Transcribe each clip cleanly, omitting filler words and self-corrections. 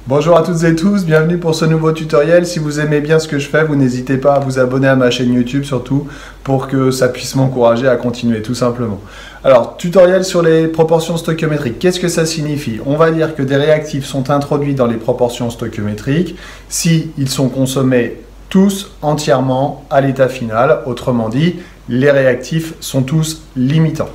Bonjour à toutes et tous, bienvenue pour ce nouveau tutoriel. Si vous aimez bien ce que je fais, vous n'hésitez pas à vous abonner à ma chaîne YouTube, surtout pour que ça puisse m'encourager à continuer, tout simplement. Alors, tutoriel sur les proportions stoichiométriques. Qu'est-ce que ça signifie? On va dire que des réactifs sont introduits dans les proportions stoichiométriques si ils sont consommés tous entièrement à l'état final. Autrement dit, les réactifs sont tous limitants.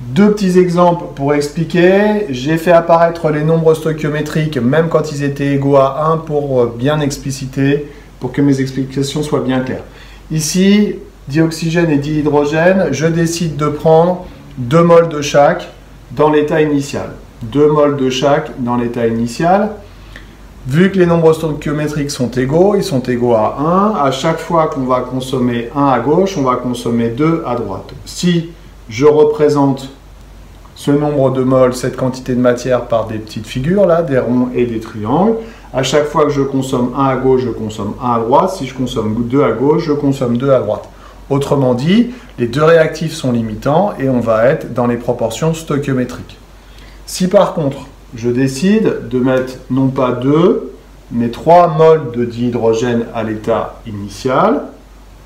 Deux petits exemples pour expliquer. J'ai fait apparaître les nombres stoichiométriques même quand ils étaient égaux à 1 pour bien expliciter, pour que mes explications soient bien claires. Ici, dioxygène et dihydrogène, je décide de prendre 2 moles de chaque dans l'état initial. 2 moles de chaque dans l'état initial. Vu que les nombres stoichiométriques sont égaux, ils sont égaux à 1. À chaque fois qu'on va consommer 1 à gauche, on va consommer 2 à droite. Si je représente ce nombre de moles, cette quantité de matière par des petites figures, là, des ronds et des triangles. À chaque fois que je consomme 1 à gauche, je consomme 1 à droite. Si je consomme 2 à gauche, je consomme 2 à droite. Autrement dit, les deux réactifs sont limitants et on va être dans les proportions stoichiométriques. Si par contre, je décide de mettre non pas 2, mais 3 moles de dihydrogène à l'état initial,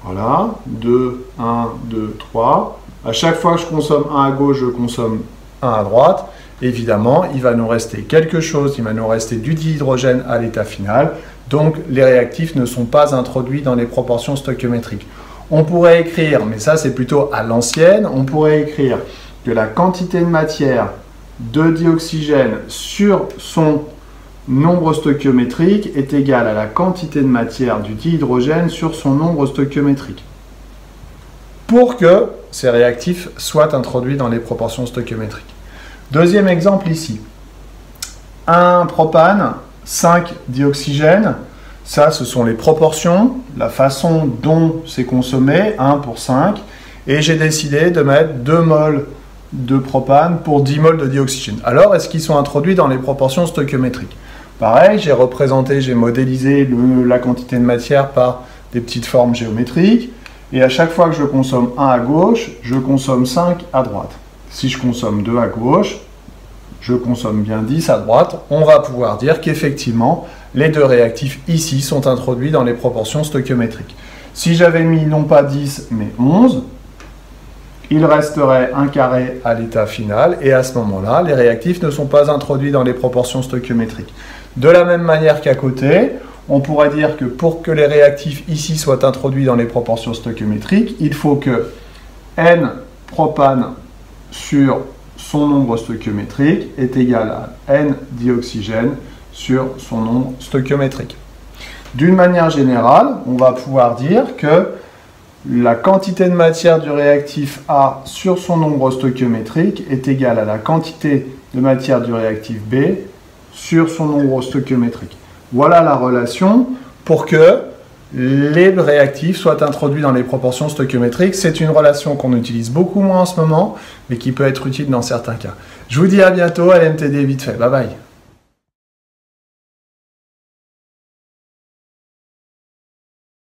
voilà, 2, 1, 2, 3. À chaque fois que je consomme 1 à gauche, je consomme 1 à droite. Évidemment, il va nous rester quelque chose, il va nous rester du dihydrogène à l'état final. Donc, les réactifs ne sont pas introduits dans les proportions stoichiométriques. On pourrait écrire, mais ça c'est plutôt à l'ancienne, on pourrait écrire que la quantité de matière de dioxygène sur son nombre stoichiométrique est égale à la quantité de matière du dihydrogène sur son nombre stoichiométrique, pour que ces réactifs soient introduits dans les proportions stoichiométriques. Deuxième exemple ici. 1 propane, 5 dioxygène. Ça, ce sont les proportions, la façon dont c'est consommé, 1 pour 5. Et j'ai décidé de mettre 2 moles de propane pour 10 moles de dioxygène. Alors, est-ce qu'ils sont introduits dans les proportions stoichiométriques? Pareil, j'ai représenté, j'ai modélisé la quantité de matière par des petites formes géométriques. Et à chaque fois que je consomme 1 à gauche, je consomme 5 à droite. Si je consomme 2 à gauche, je consomme bien 10 à droite. On va pouvoir dire qu'effectivement, les deux réactifs ici sont introduits dans les proportions stoichiométriques. Si j'avais mis non pas 10, mais 11, il resterait un carré à l'état final. Et à ce moment-là, les réactifs ne sont pas introduits dans les proportions stoichiométriques. De la même manière qu'à côté, on pourrait dire que pour que les réactifs ici soient introduits dans les proportions stoichiométriques, il faut que N propane sur son nombre stoichiométrique est égal à N dioxygène sur son nombre stoichiométrique. D'une manière générale, on va pouvoir dire que la quantité de matière du réactif A sur son nombre stoichiométrique est égale à la quantité de matière du réactif B sur son nombre stoichiométrique. Voilà la relation pour que les réactifs soient introduits dans les proportions stoichiométriques. C'est une relation qu'on utilise beaucoup moins en ce moment, mais qui peut être utile dans certains cas. Je vous dis à bientôt à l'MTD vite fait. Bye bye.